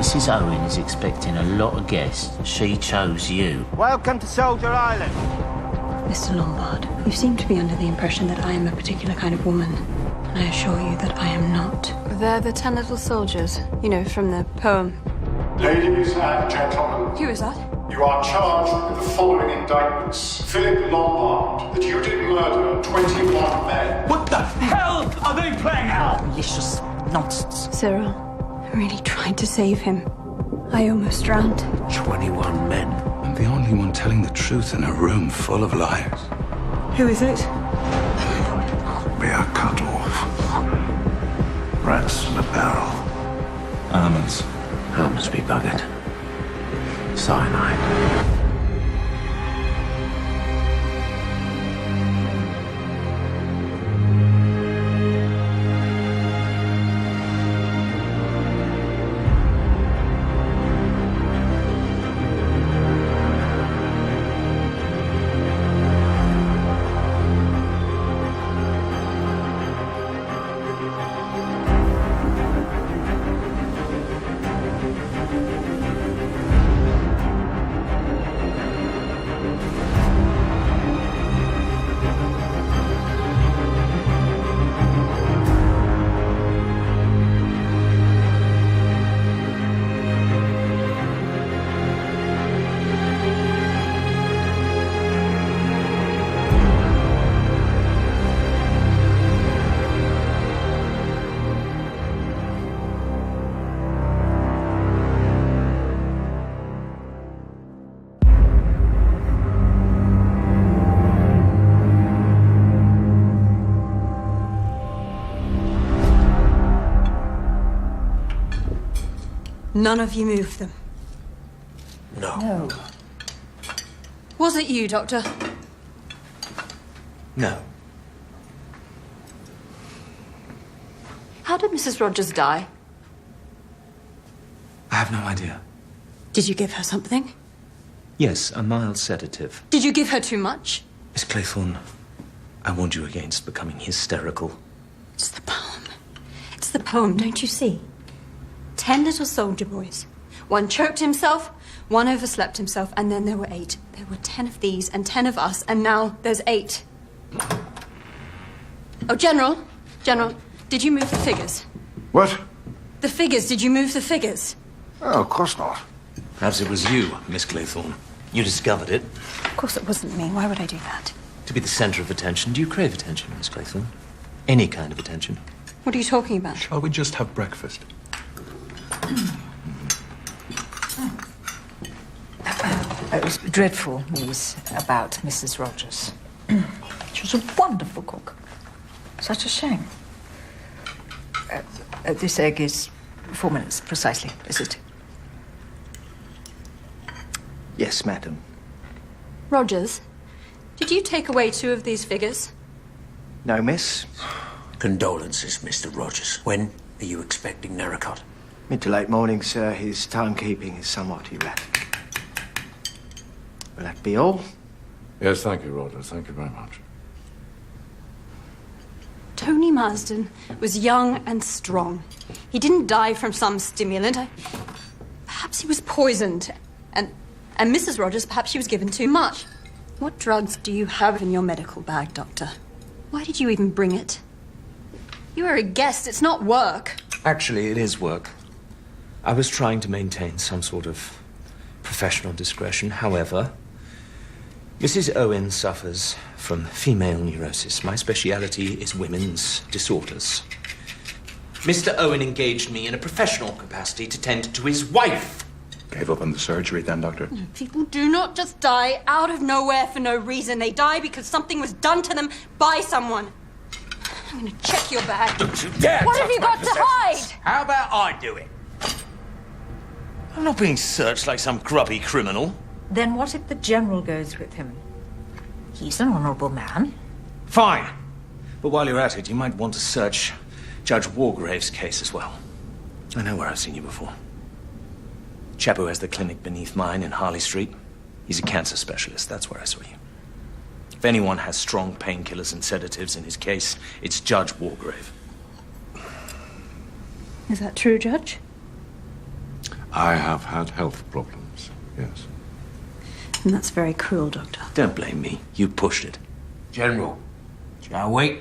Mrs. Owen is expecting a lot of guests. She chose you. Welcome to Soldier Island. Mr. Lombard, you seem to be under the impression that I am a particular kind of woman. And I assure you that I am not. They're the 10 little soldiers, you know, from the poem. Ladies and gentlemen, Who is that? you are charged with the following indictments. Philip Lombard, that you did murder 21 men. What the hell are they playing at? Malicious nonsense. Cyril, I really tried to save him. I almost drowned. 21 men. I'm the only one telling the truth in a room full of liars. Who is it? We are cut off. Rats in a barrel. Almonds. Almonds be buggered. Cyanide. None of you moved them. No. Was it you, Doctor? No. How did Mrs. Rogers die? I have no idea. Did you give her something? Yes, a mild sedative. Did you give her too much? Miss Claythorne, I warned you against becoming hysterical. It's the poem. It's the poem, don't you see? 10 little soldier boys. One choked himself, one overslept himself, and then there were 8. There were 10 of these and 10 of us, and now there's 8. Oh, General, did you move the figures? What? The figures, did you move the figures? Oh, of course not. Perhaps it was you, Miss Claythorne. You discovered it. Of course it wasn't me. Why would I do that? To be the center of attention. Do you crave attention, Miss Claythorne? Any kind of attention. What are you talking about? Shall we just have breakfast? It was dreadful news about Mrs. Rogers. She was a wonderful cook. Such a shame. This egg is 4 minutes, precisely, is it? Yes, madam. Rogers, did you take away 2 of these figures? No, miss. Condolences, Mr. Rogers. When are you expecting Narracott? Mid to late morning, sir. His timekeeping is somewhat erratic. Will that be all? Yes, thank you, Rogers. Thank you very much. Tony Marsden was young and strong. He didn't die from some stimulant. Perhaps he was poisoned. And Mrs. Rogers, perhaps she was given too much. What drugs do you have in your medical bag, Doctor? Why did you even bring it? You are a guest. It's not work. Actually, it is work. I was trying to maintain some sort of professional discretion. However, Mrs. Owen suffers from female neurosis. My speciality is women's disorders. Mr. Owen engaged me in a professional capacity to tend to his wife. Gave up on the surgery then, Doctor? People do not just die out of nowhere for no reason. They die because something was done to them by someone. I'm going to check your bag. Don't you dare! What have you got to hide? How about I do it? I'm not being searched like some grubby criminal. Then what if the General goes with him? He's an honourable man. Fine. But while you're at it, you might want to search Judge Wargrave's case as well. I know where I've seen you before. Chap who has the clinic beneath mine in Harley Street. He's a cancer specialist. That's where I saw you. If anyone has strong painkillers and sedatives in his case, it's Judge Wargrave. Is that true, Judge? I have had health problems, yes. And that's very cruel, Doctor. Don't blame me. You pushed it. General, shall we?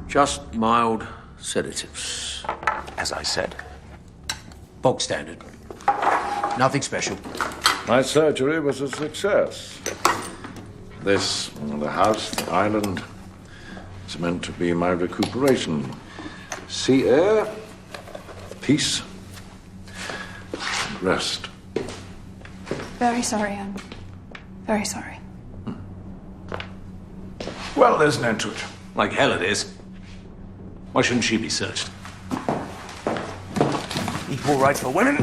Just mild sedatives. As I said. Bog standard. Nothing special. My surgery was a success. This, the house, the island, is meant to be my recuperation. Sea air, peace, and rest. Very sorry, Anne. Very sorry. Well, there's an end to it. Like hell it is. Why shouldn't she be searched? Equal rights for women?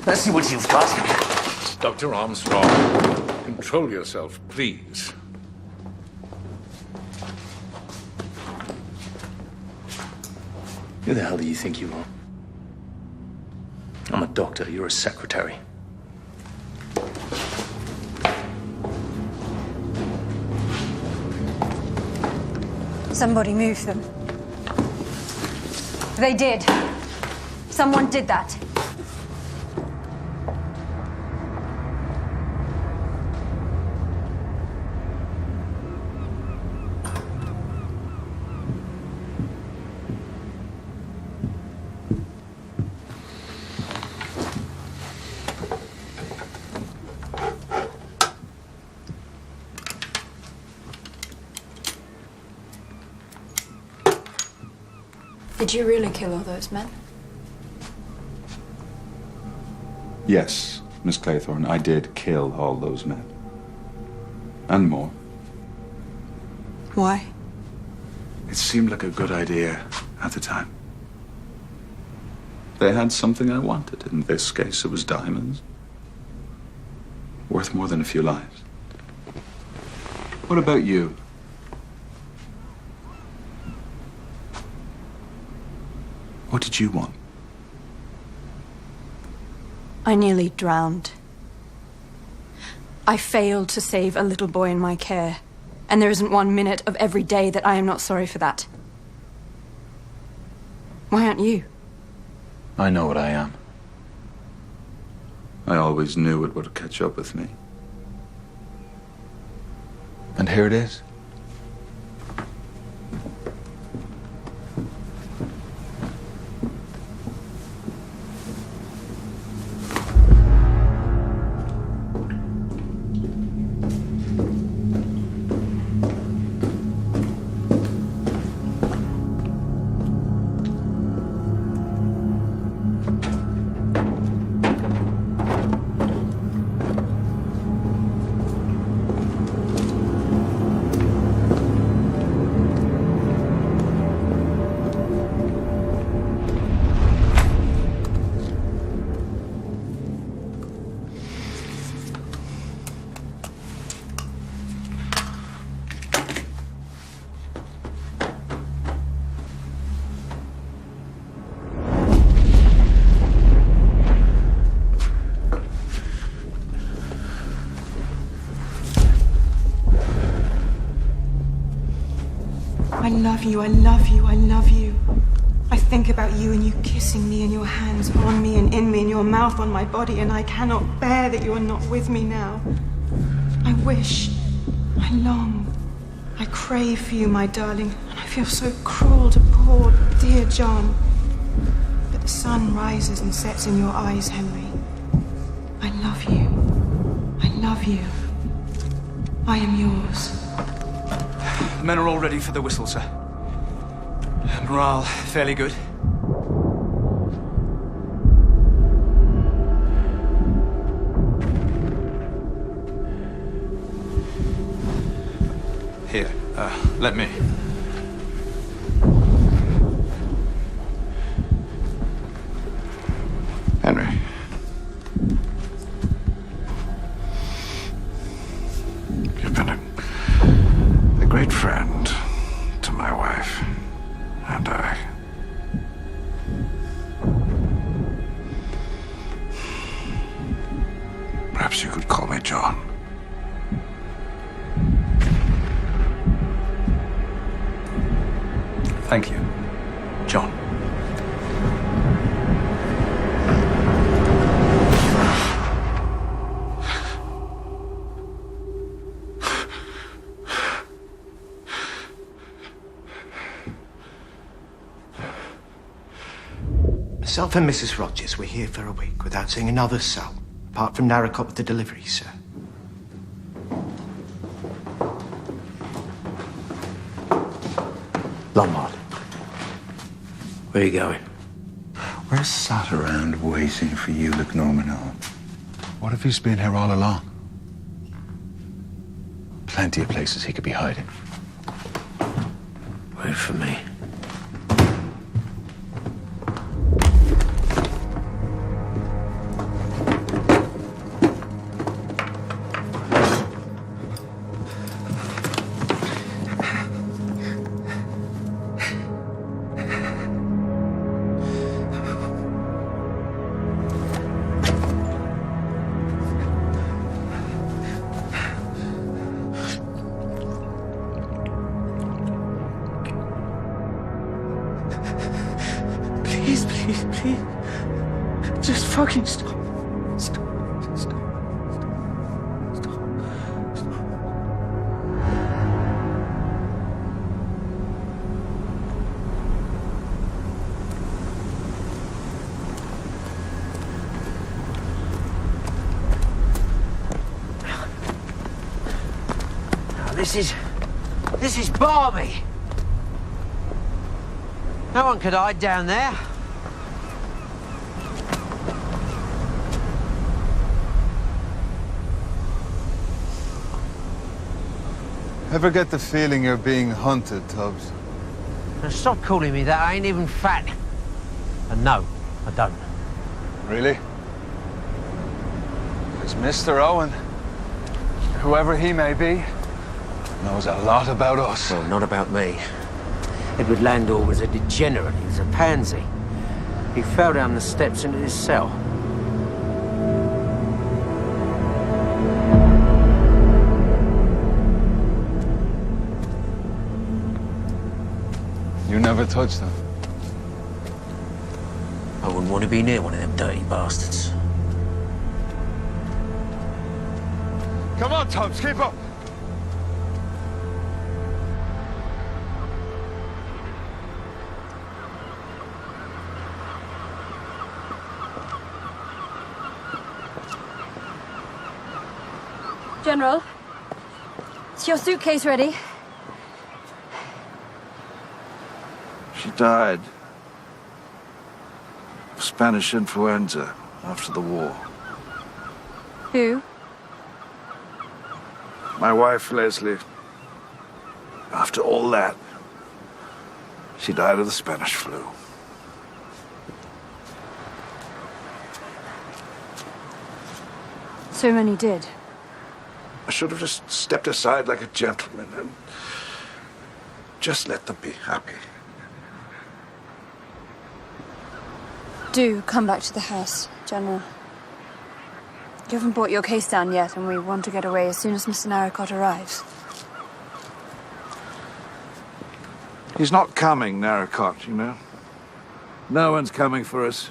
Let's see what you've got. Dr. Armstrong, control yourself, please. Who the hell do you think you are? I'm a doctor, you're a secretary. Somebody moved them. They did. Someone did that. Did you really kill all those men? Yes, Miss Claythorne, I did kill all those men. And more. Why? It seemed like a good idea at the time. They had something I wanted. In this case, it was diamonds. Worth more than a few lives. What about you? What did you want? I nearly drowned. I failed to save a little boy in my care, and there isn't 1 minute of every day that I am not sorry for that. Why aren't you? I know what I am. I always knew it would catch up with me. And here it is. I love you, I love you, I love you. I think about you and you kissing me and your hands on me and in me and your mouth on my body, and I cannot bear that you are not with me now. I wish, I long, I crave for you, my darling, and I feel so cruel to poor, dear John. But the sun rises and sets in your eyes, Henry. I love you. I love you. I am yours. The men are all ready for the whistle, sir. Morale fairly good. Here, let me. Henry. You've been a great friend to my wife and I. Perhaps you could call me John. Thank you, John. Myself and Mrs. Rogers were here for a week without seeing another soul, apart from Narracott with the delivery, sir. Lombard. Where are you going? We're sat around waiting for you, Luke Normanell. What if he's been here all along? Plenty of places he could be hiding. Wait for me. Please, please, please. Just fucking stop. Stop. Stop. Stop. Stop. Now, this is balmy. No one could hide down there. Ever get the feeling you're being hunted, Tubbs? Now stop calling me that. I ain't even fat. And no, I don't. Really? Because Mr. Owen, whoever he may be, knows a lot about us. Well, not about me. Edward Landor was a degenerate. He was a pansy. He fell down the steps into his cell. You never touched him? I wouldn't want to be near one of them dirty bastards. Come on, Tubbs, keep up! General, is your suitcase ready? She died of Spanish influenza after the war. Who? My wife, Leslie. After all that, she died of the Spanish flu. So many did. I should have just stepped aside like a gentleman and just let them be happy. Do come back to the house, General. You haven't brought your case down yet, and we want to get away as soon as Mr. Narracott arrives. He's not coming, Narracott, you know. No one's coming for us.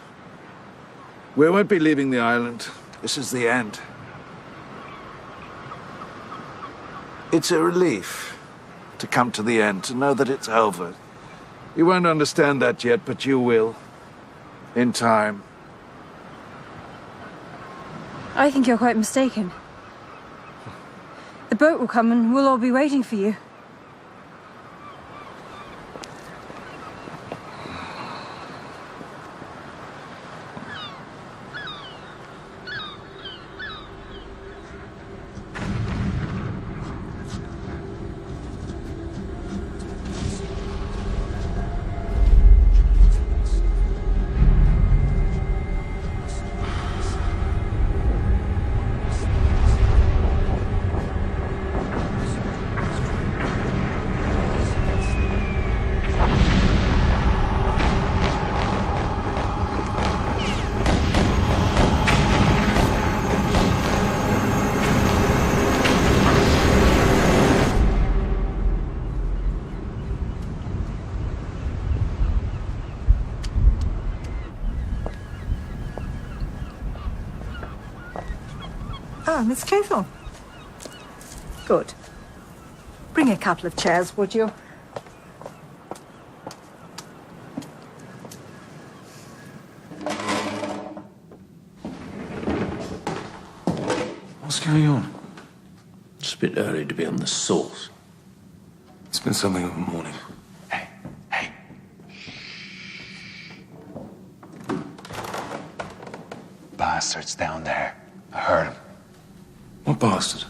We won't be leaving the island. This is the end. It's a relief to come to the end, to know that it's over. You won't understand that yet, but you will. In time. I think you're quite mistaken. The boat will come and we'll all be waiting for you. Oh, Miss Claythorne. Good. Bring a couple of chairs, would you? What's going on? It's a bit early to be on the sauce. It's been something of a morning. Bastard's down there. I heard him. What bastard?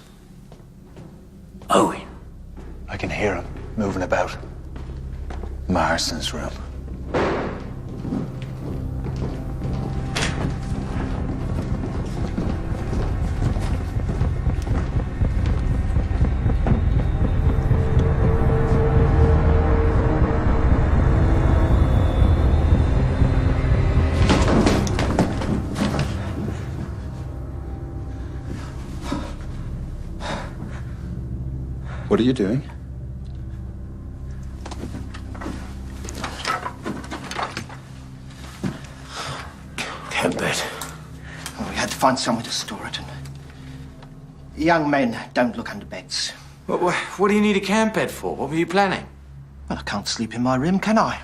Owen. I can hear him moving about. Marston's room. What are you doing? Camp bed. Oh, we had to find somewhere to store it. And young men don't look under beds. What do you need a camp bed for? What were you planning? Well, I can't sleep in my room, can I?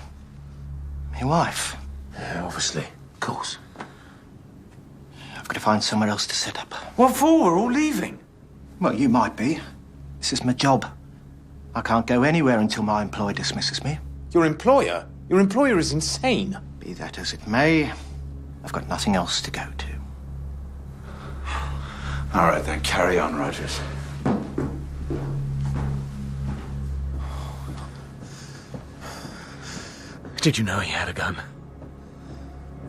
My wife. Yeah, obviously. Of course. I've got to find somewhere else to set up. What for? We're all leaving. Well, you might be. This is my job. I can't go anywhere until my employer dismisses me. Your employer? Your employer is insane. Be that as it may, I've got nothing else to go to. All right, then carry on, Rogers. Did you know he had a gun?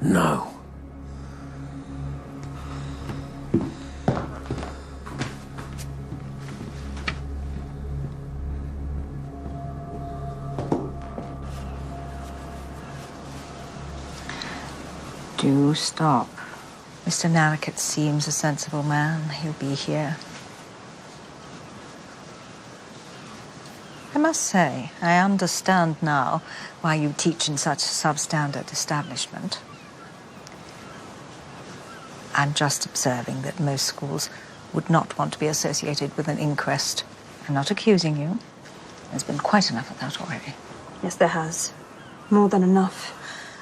No. Do stop. Mr. Narracott seems a sensible man. He'll be here. I must say, I understand now why you teach in such a substandard establishment. I'm just observing that most schools would not want to be associated with an inquest. I'm not accusing you. There's been quite enough of that already. Yes, there has. More than enough.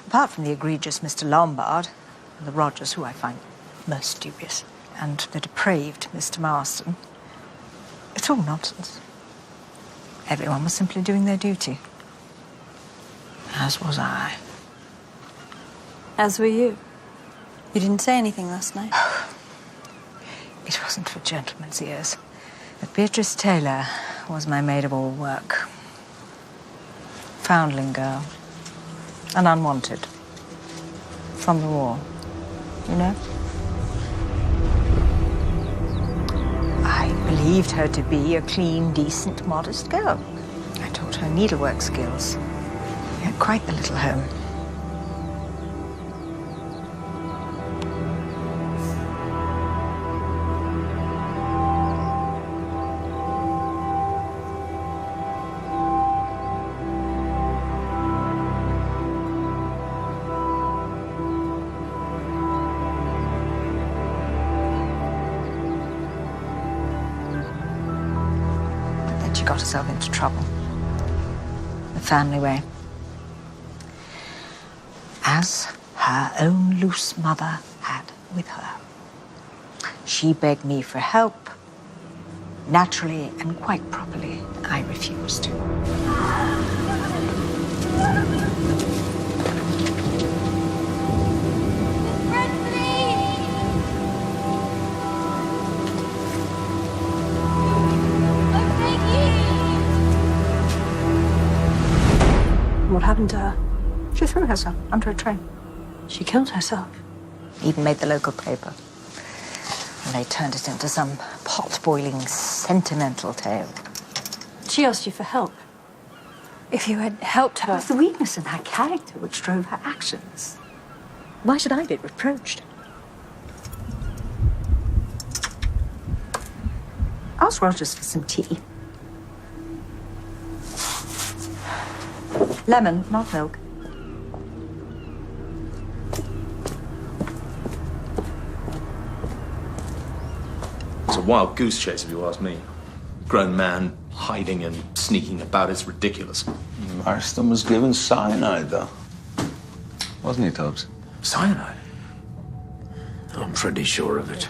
Apart from the egregious Mr. Lombard, and the Rogers, who I find most dubious, and the depraved Mr. Marston, it's all nonsense. Everyone was simply doing their duty. As was I. As were you. You didn't say anything last night. It wasn't for gentlemen's ears. But Beatrice Taylor was my maid of all work. Foundling girl. And unwanted. From the war. You know? I believed her to be a clean, decent, modest girl. I taught her needlework skills. We had quite the little home. She got herself into trouble. The family way. As her own loose mother had with her. She begged me for help. Naturally and quite properly, I refused. What happened to her? She threw herself under a train. She killed herself. Even made the local paper. And they turned it into some pot-boiling sentimental tale. She asked you for help. If you had helped her... It was the weakness in her character which drove her actions. Why should I be reproached? Ask Rogers for some tea. Lemon, not milk. wild goose chase, if you ask me. Grown man hiding and sneaking about, it's ridiculous. Marston was given cyanide, though. Wasn't he, Tubbs? Cyanide? I'm pretty sure of it.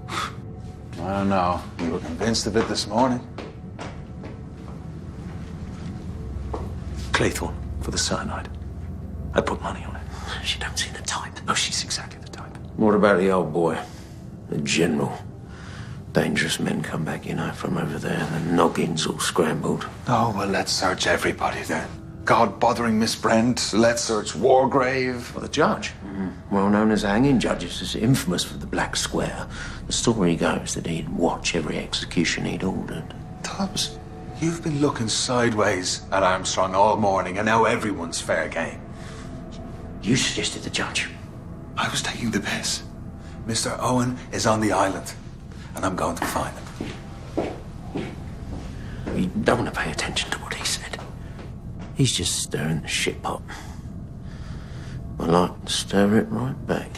I don't know. You were convinced of it this morning. Claythorne for the cyanide. I put money on it. She don't see the type. Oh, she's exactly the type. What about the old boy? The general? Dangerous men come back, from over there. The noggins all scrambled. Oh, well, let's search everybody then. God bothering Miss Brent. Let's search Wargrave. Well, the judge. Well known as hanging judges, is infamous for the Black Square. The story goes that he'd watch every execution he'd ordered. Tubbs, you've been looking sideways at Armstrong all morning, and now everyone's fair game. You suggested the judge. I was taking the piss. Mr. Owen is on the island, and I'm going to find him. You don't want to pay attention to what he said. He's just stirring the shit pot. I like to stir it right back.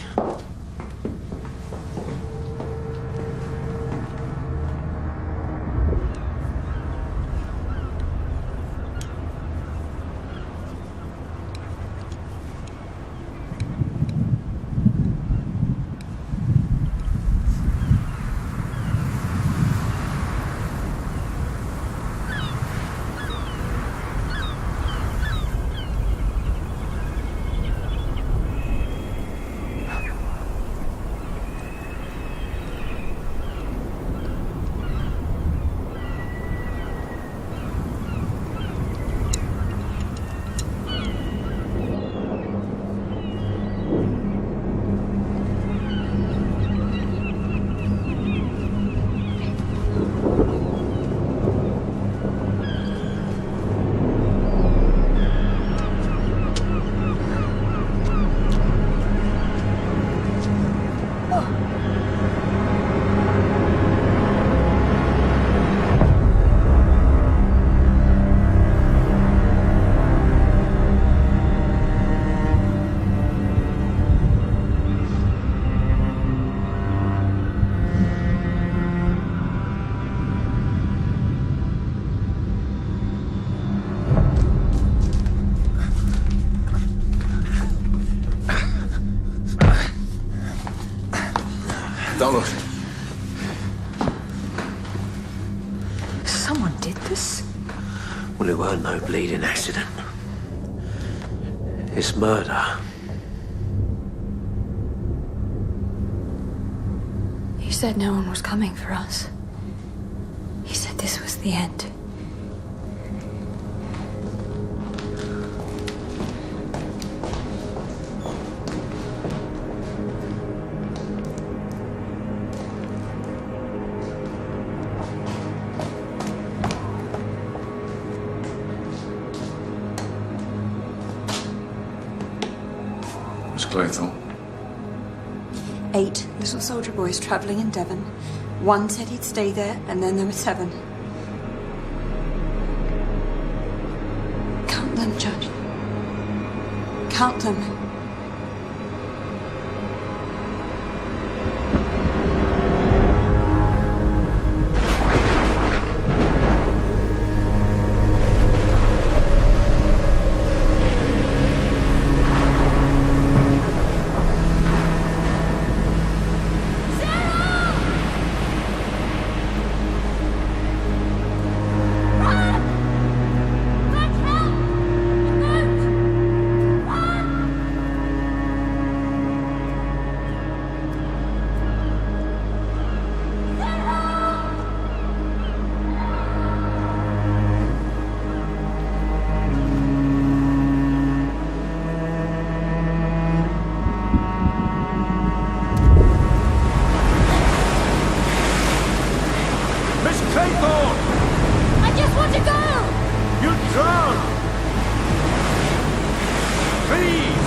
Don't look. Someone did this? Well, it weren't no bleeding accident. It's murder. He said no one was coming for us. He said this was the end. Miss Claythorne. 8 little soldier boys traveling in Devon. One said he'd stay there, and then there were 7. Count them, Judge. Count them. I just want to go! You drown! Please!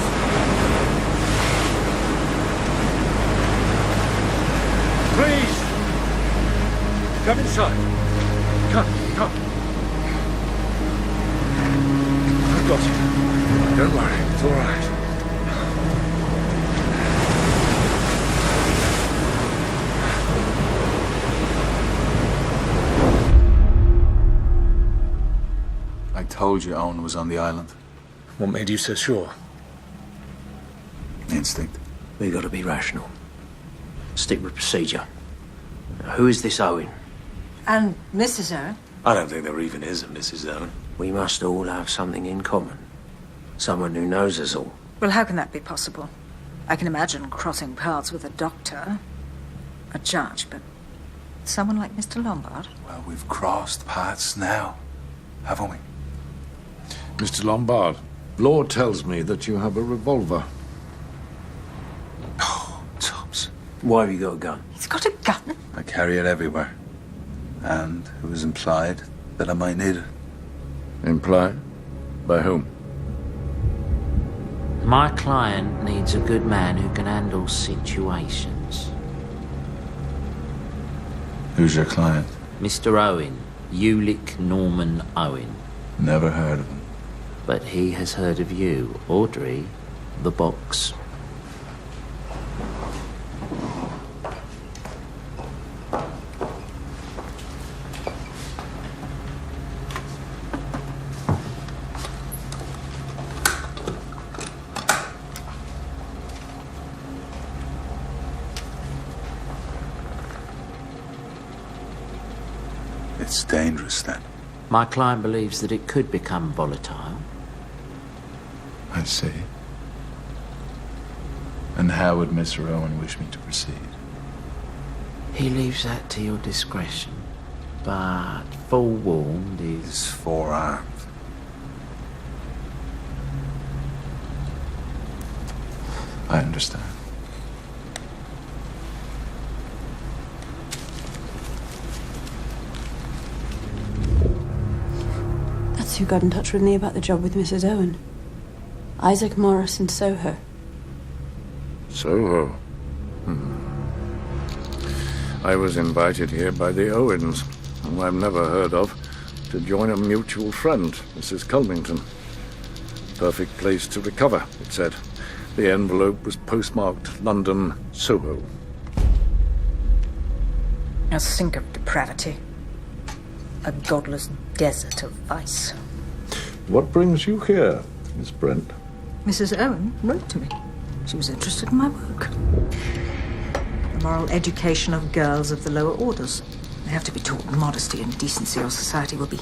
Please! Come inside. Come. I've got you. Don't worry, it's all right. told you Owen was on the island. What made you so sure? Instinct. We've got to be rational. Stick with procedure. Who is this Owen? And Mrs. Owen? I don't think there even is a Mrs. Owen. We must all have something in common. Someone who knows us all. Well, how can that be possible? I can imagine crossing paths with a doctor, a judge, but someone like Mr. Lombard? Well, we've crossed paths now, haven't we? Mr. Lombard, law tells me that you have a revolver. Oh, Tubbs. Why have you got a gun? He's got a gun? I carry it everywhere. And it was implied that I might need it. Implied? By whom? My client needs a good man who can handle situations. Who's your client? Mr. Owen. Ulick Norman Owen. Never heard of him. But he has heard of you, Audrey, the box. It's dangerous, then. My client believes that it could become volatile. I see. And how would Mr. Owen wish me to proceed? He leaves that to your discretion. But forewarned is forearmed. I understand. That's who got in touch with me about the job with Mrs. Owen. Isaac Morris in Soho. Soho? I was invited here by the Owens, whom I've never heard of, to join a mutual friend, Mrs. Culmington. Perfect place to recover, it said. The envelope was postmarked London, Soho. A sink of depravity. A godless desert of vice. What brings you here, Miss Brent? Mrs. Owen wrote to me. She was interested in my work. The moral education of girls of the lower orders. They have to be taught modesty and decency, or society will be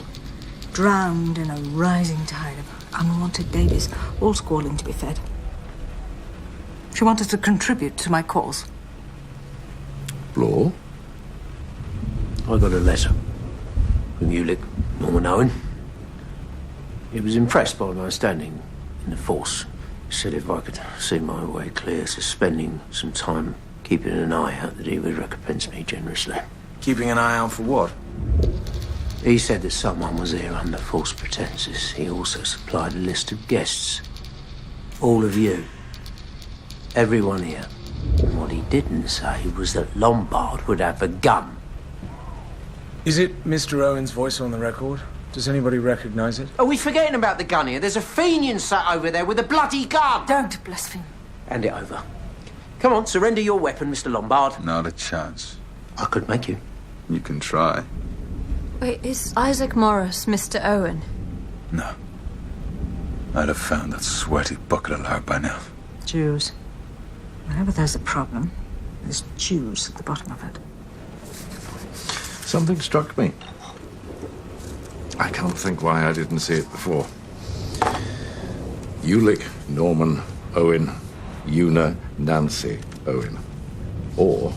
drowned in a rising tide of unwanted babies, all squalling to be fed. She wanted to contribute to my cause. Law? I got a letter from Ulick Norman Owen. He was impressed by my standing in the force. He said if I could see my way clear to spending some time keeping an eye out, that he would recompense me generously. Keeping an eye out for what? He said that someone was here under false pretenses. He also supplied a list of guests. All of you. Everyone here. And what he didn't say was that Lombard would have a gun. Is it Mr. Owen's voice on the record? Does anybody recognize it? Are we forgetting about the gun here? There's a Fenian sat over there with a bloody gun! Don't blaspheme. Hand it over. Come on, surrender your weapon, Mr. Lombard. Not a chance. I could make you. You can try. Wait, is Isaac Morris Mr. Owen? No. I'd have found that sweaty bucket of lard by now. Jews. Whenever there's a problem, there's Jews at the bottom of it. Something struck me. I can't think why I didn't see it before. Ulick Norman Owen, Una Nancy Owen. Or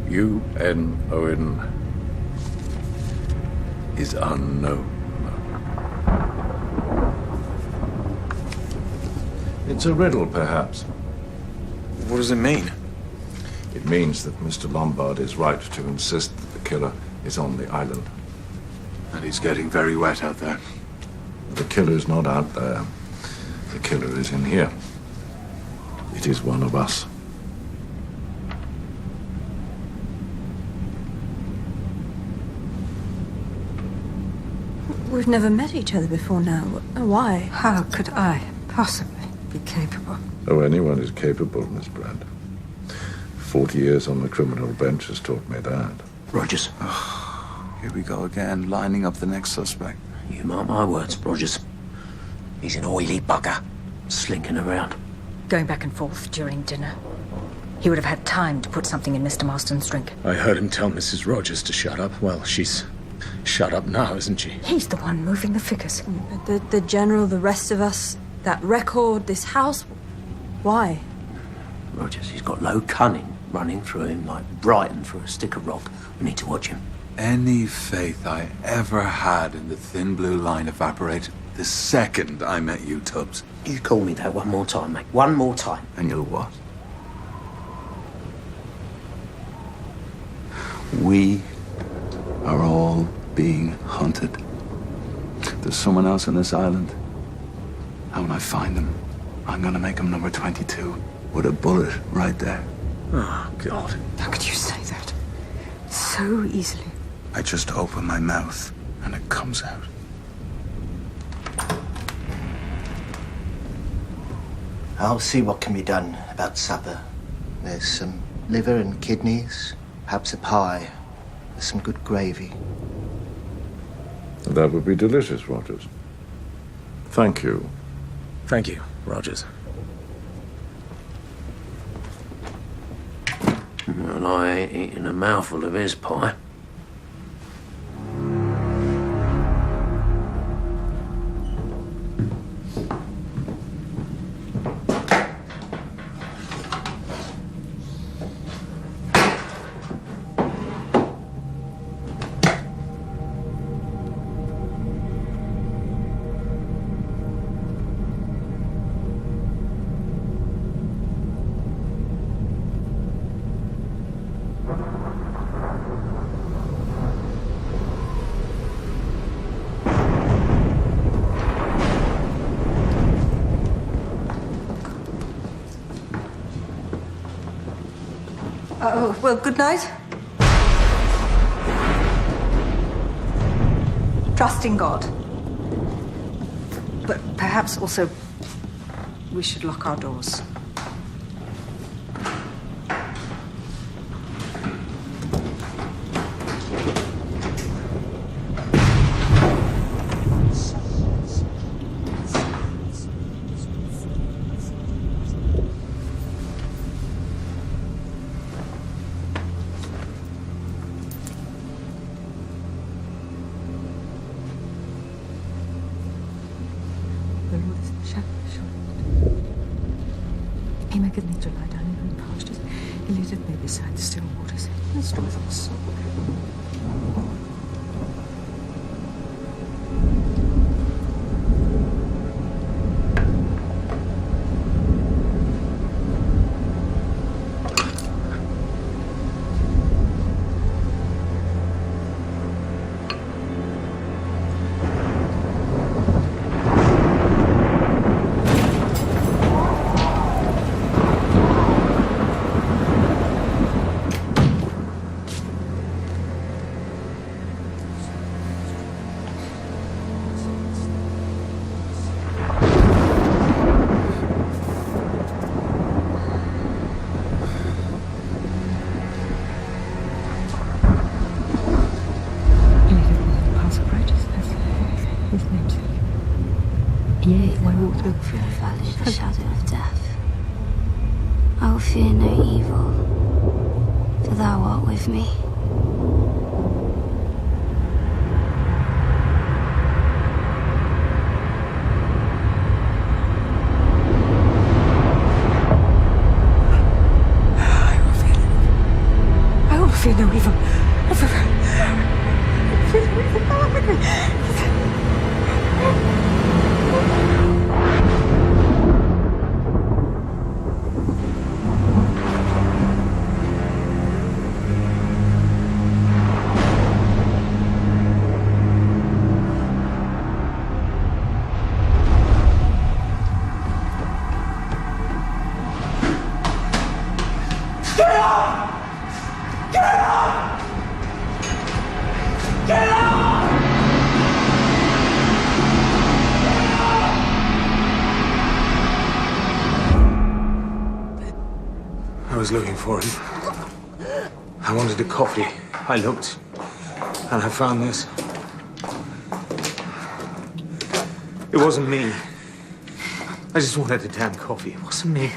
U.N. Owen is unknown. It's a riddle, perhaps. What does it mean? It means that Mr. Lombard is right to insist that the killer is on the island. And he's getting very wet out there. The killer's not out there. The killer is in here. It is one of us. We've never met each other before now. Why? How could I possibly be capable? Oh, anyone is capable, Miss Brand. 40 years on the criminal bench has taught me that. Rogers. Here we go again, lining up the next suspect. You mark my words, Rogers. He's an oily bugger, slinking around. Going back and forth during dinner. He would have had time to put something in Mr. Marston's drink. I heard him tell Mrs. Rogers to shut up. Well, she's shut up now, isn't she? He's the one moving the figures. But the General, the rest of us, that record, this house... Why? Rogers, he's got low cunning running through him like Brighton through a stick of rock. We need to watch him. Any faith I ever had in the thin blue line evaporated the second I met you, Tubbs. You call me that one more time, mate. One more time. And you'll what? We are all being hunted. There's someone else on this island. And when I find him, I'm gonna make him number 22 with a bullet right there. Oh, God. How could you say that? So easily. I just open my mouth and it comes out. I'll see what can be done about supper. There's some liver and kidneys, perhaps a pie, with some good gravy. That would be delicious, Rogers. Thank you. Thank you, Rogers. Well, I ain't eating a mouthful of his pie. Oh, well, good night. Trust in God. But perhaps also we should lock our doors. He maketh me to lie down in green pastures. He leadeth me beside the still waters. He restoreth my soul. Yea, when I walk through the valley of the shadow of death, I will fear no evil, for thou art with me. I will fear no evil. I will fear no evil. Thou art with me. Get up! Get up! Get up! I was looking for him. I wanted a coffee. I looked, and I found this. It wasn't me. I just wanted a damn coffee. It wasn't me.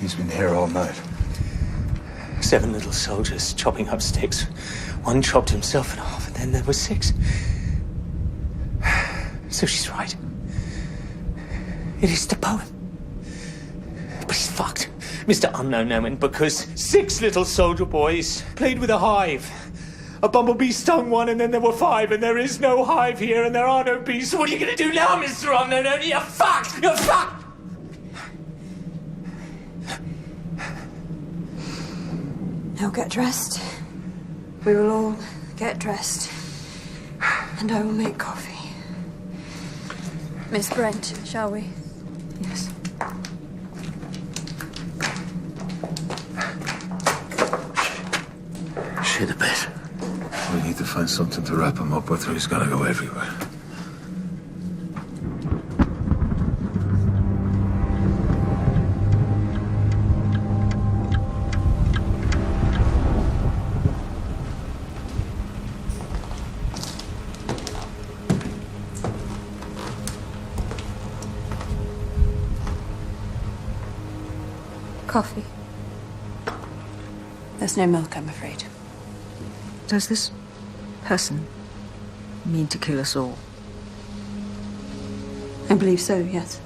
He's been here all night. 7 little soldiers chopping up sticks. One chopped himself in half, and then there were 6. So she's right. It is the poem. But he's fucked, Mr. Unknown Owen, because 6 little soldier boys played with a hive. A bumblebee stung one, and then there were 5, and there is no hive here, and there are no bees. So what are you going to do now, Mr. Unknown Owen? You're fucked! You're fucked! Now get dressed. We will all get dressed. And I will make coffee. Miss Brent, shall we? Yes. Shit a bit. We need to find something to wrap him up with, or he's gonna go everywhere. Coffee. There's no milk, I'm afraid. Does this person mean to kill us all? I believe so, yes.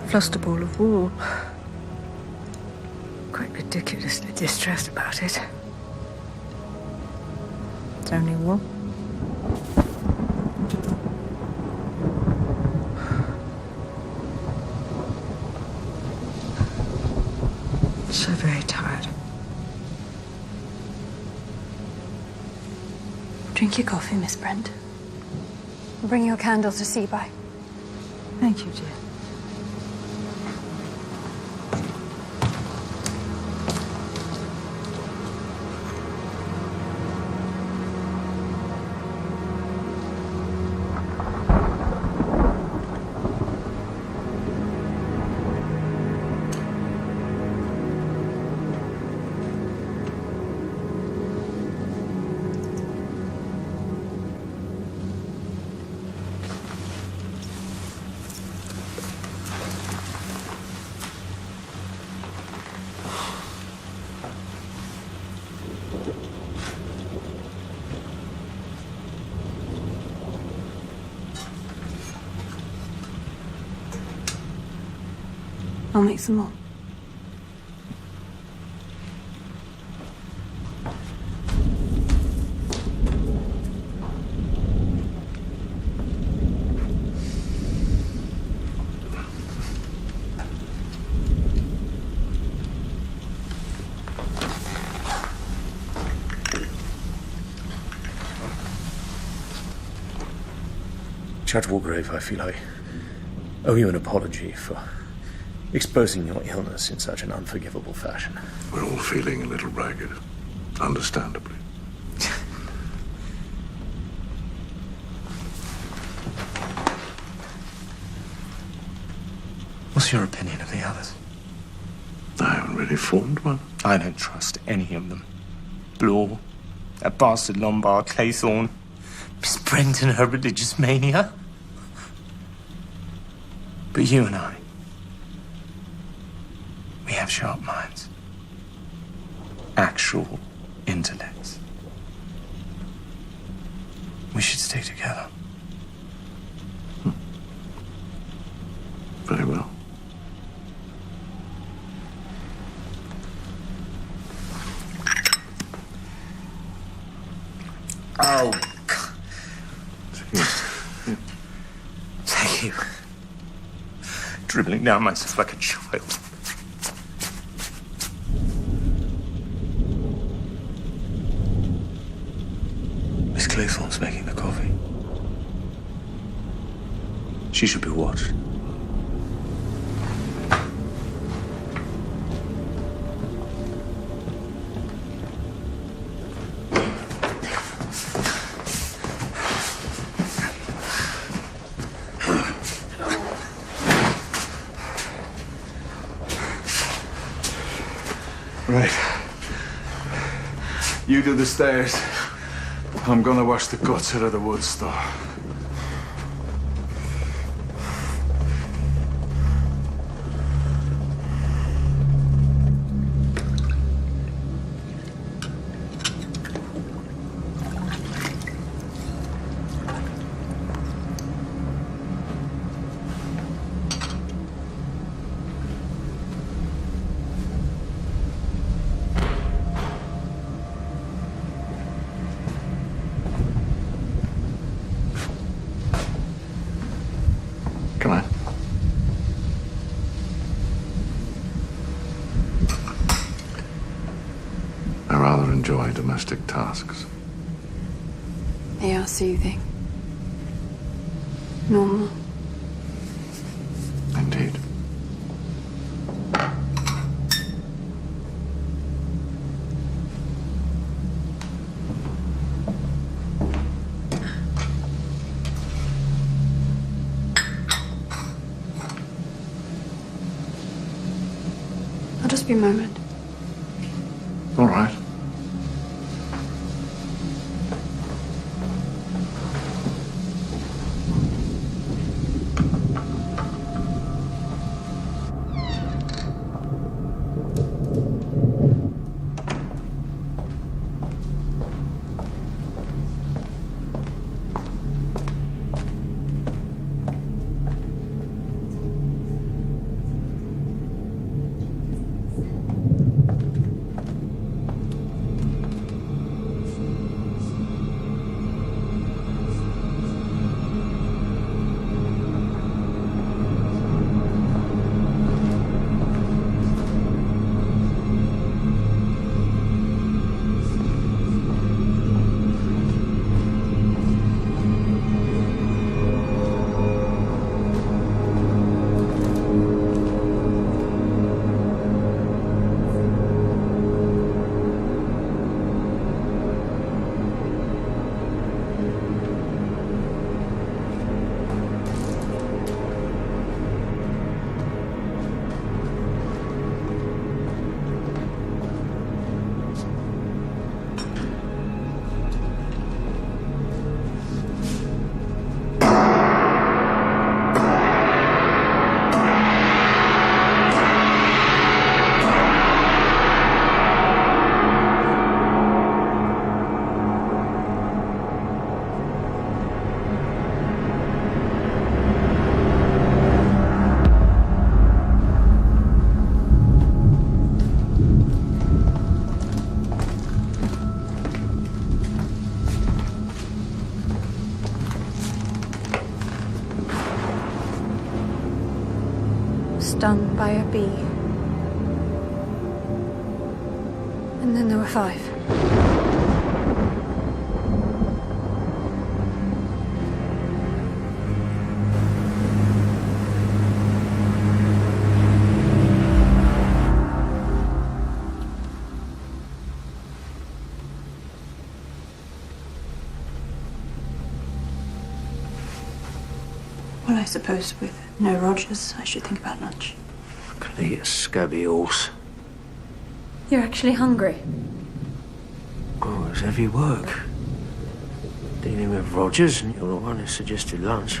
I've lost a ball of wool. Quite ridiculously distressed about it. It's only wool. So very tired. Drink your coffee, Miss Brent. Bring your candle to see by. Thank you, dear. I'll make some more. Judge Walgrave, I feel I owe you an apology for exposing your illness in such an unforgivable fashion. We're all feeling a little ragged, understandably. What's your opinion of the others? I haven't really formed one. I don't trust any of them. Blore, that bastard Lombard, Claythorne, Miss Brent and her religious mania. But you and I, we have sharp minds. Actual intellects. We should stay together. Very well. Oh, God. Thank you. Dribbling down myself like a child. Miss Claythorne's making the coffee. She should be watched. Right. You do the stairs. I'm gonna wash the guts out of the wood store. Come on. I rather enjoy domestic tasks. They are soothing. Normal. Indeed. I'll just be a moment. All right. Stung by a bee. And then there were 5. Well, I suppose with no Rogers, I should think about lunch. Could eat a scabby horse. You're actually hungry? Oh, it's heavy work. Dealing with Rogers, and you're the one who suggested lunch.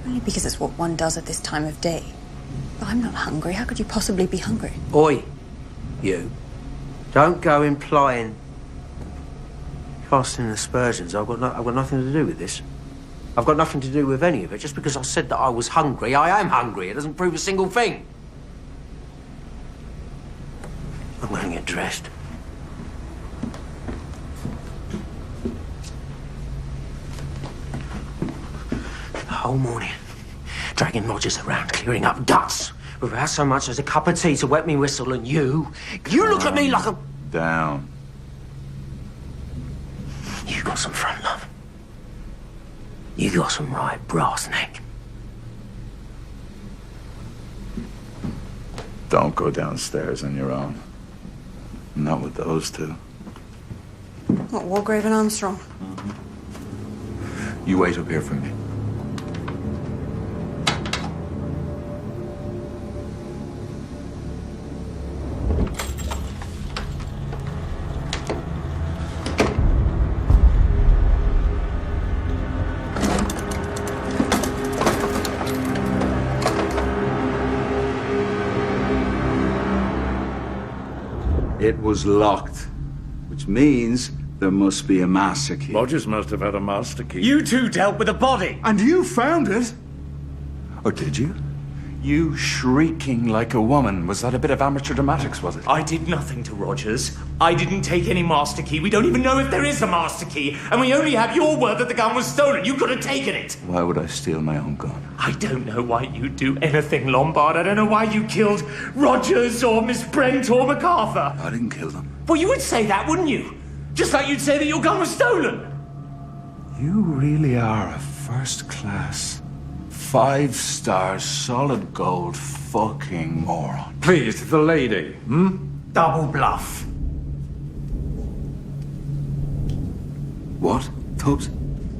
Only because it's what one does at this time of day. But I'm not hungry. How could you possibly be hungry? Oi, you. Don't go implying casting aspersions. I've got nothing to do with this. I've got nothing to do with any of it. Just because I said that I was hungry, I am hungry. It doesn't prove a single thing. I'm going to get dressed. The whole morning, dragging Rogers around, clearing up guts, without so much as a cup of tea to wet me whistle, and you look at me like a... Down. You got some front, love. You got some right brass neck. Don't go downstairs on your own. Not with those two. What, Walgrave and Armstrong? You wait up here for me. It was locked, which means there must be a master key. Rogers must have had a master key. You two dealt with the body. And you found it? Or did you? You shrieking like a woman. Was that a bit of amateur dramatics, was it? I did nothing to Rogers. I didn't take any master key. We don't even know if there is a master key. And we only have your word that the gun was stolen. You could have taken it. Why would I steal my own gun? I don't know why you'd do anything, Lombard. I don't know why you killed Rogers or Miss Brent or MacArthur. I didn't kill them. Well, you would say that, wouldn't you? Just like you'd say that your gun was stolen. You really are a first-class, 5-star, solid gold fucking moron. Please, the lady, Double bluff. What, Tubbs?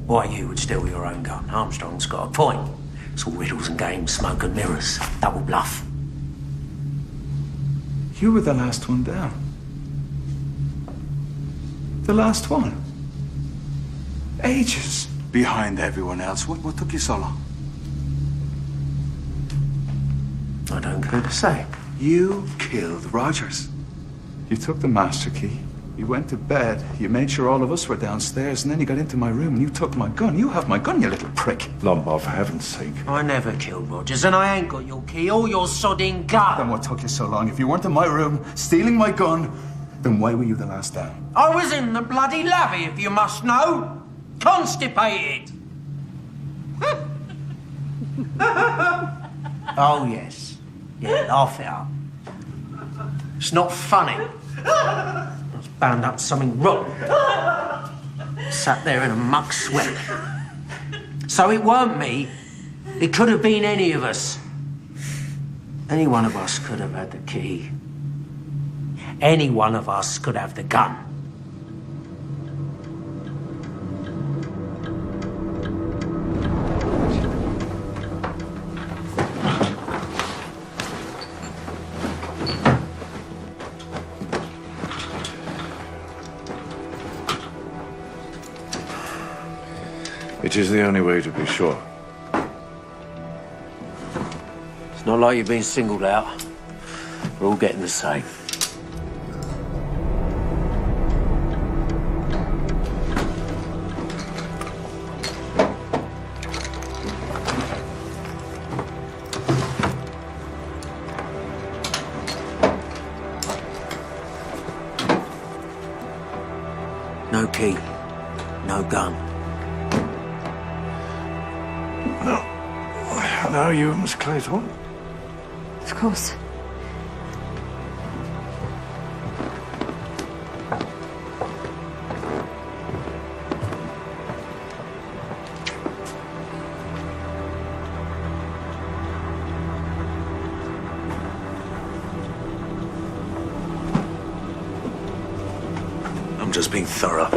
Why you would steal your own gun? Armstrong's got a point. It's all riddles and games, smoke and mirrors. Double bluff. You were the last one down. The last one. Ages behind everyone else. What took you so long? I don't care to say. You killed Rogers. You took the master key. You went to bed. You made sure all of us were downstairs, and then you got into my room and you took my gun. You have my gun, you little prick. Lombard, for heaven's sake. I never killed Rogers, and I ain't got your key or your sodding gun. Then what took you so long? If you weren't in my room, stealing my gun, then why were you the last down? I was in the bloody lavvy, if you must know. Constipated. Oh, yes. Yeah, laugh it up. It's not funny. I was bound up to something rotten. Sat there in a muck sweat. So it weren't me. It could have been any of us. Any one of us could have had the key. Any one of us could have the gun. It is the only way to be sure. It's not like you've been singled out. We're all getting the same. No key, no gun. Now you, Miss Claythorne. Of course. I'm just being thorough.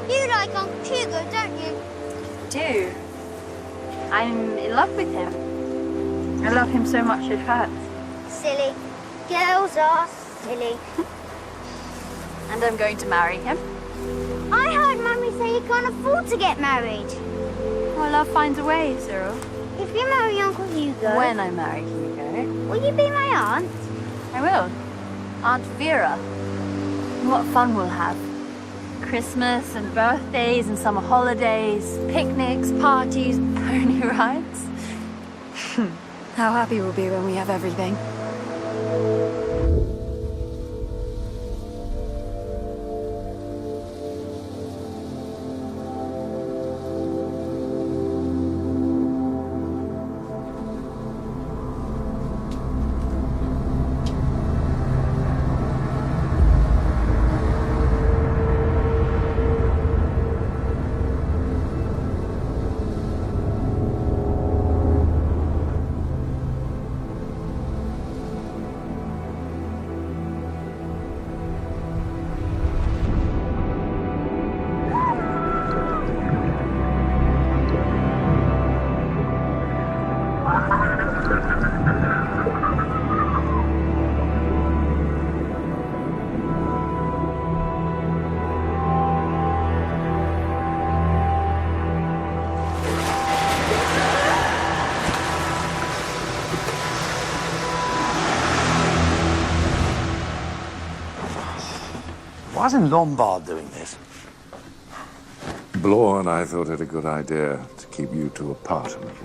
You like Uncle Hugo, don't you? Do. I'm in love with him. I love him so much it hurts. Silly. Girls are silly. And I'm going to marry him. I heard Mummy say you can't afford to get married. Well, love finds a way, Cyril. If you marry Uncle Hugo... When I marry Hugo. Will you be my aunt? I will. Aunt Vera. What fun we'll have. Christmas and birthdays and summer holidays, picnics, parties, pony rides. How happy we'll be when we have everything. Cousin Lombard doing this? Blore and I thought it a good idea to keep you two apart a little.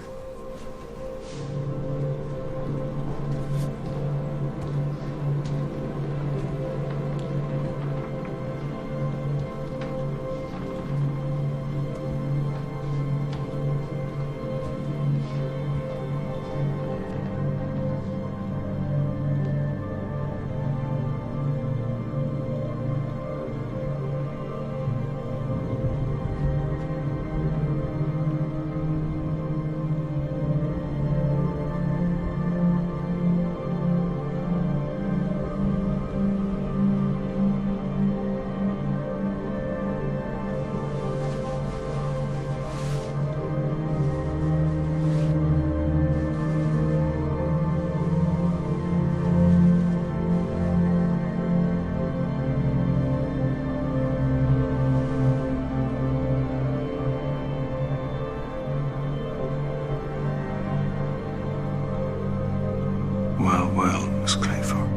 Well, Miss Claythorne.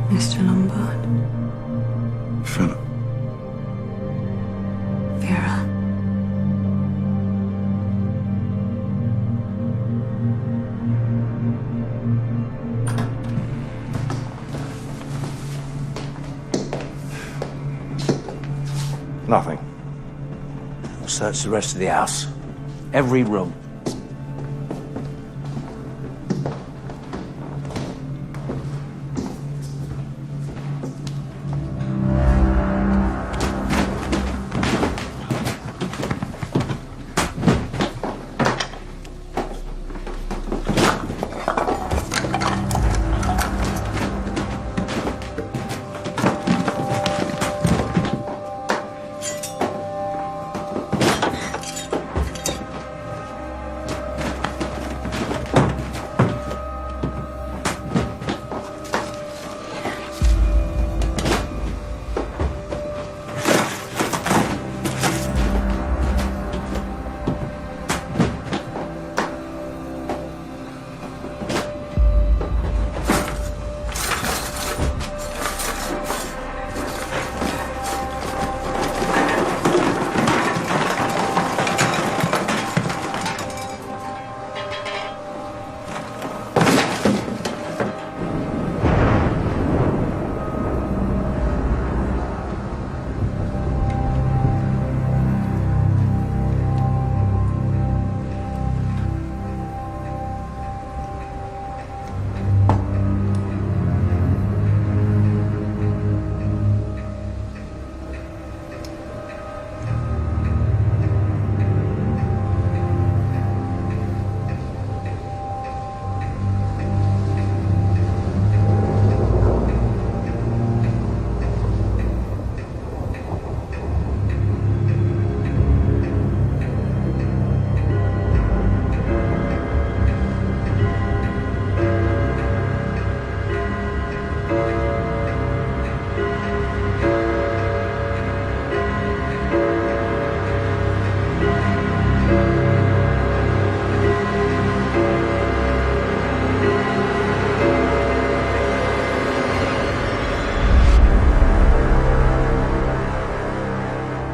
Mr. Lombard. Philip. Vera. Nothing. We'll search the rest of the house. Every room.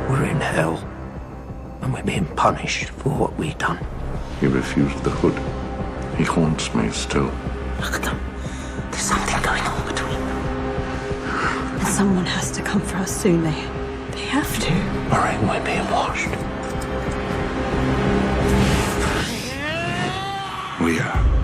We're in hell, and we're being punished for what we've done. He refused the hood. He haunts me still. Look at them. There's something going on between them. And someone has to come for us soon. They have to. Maureen, we're being watched. We are.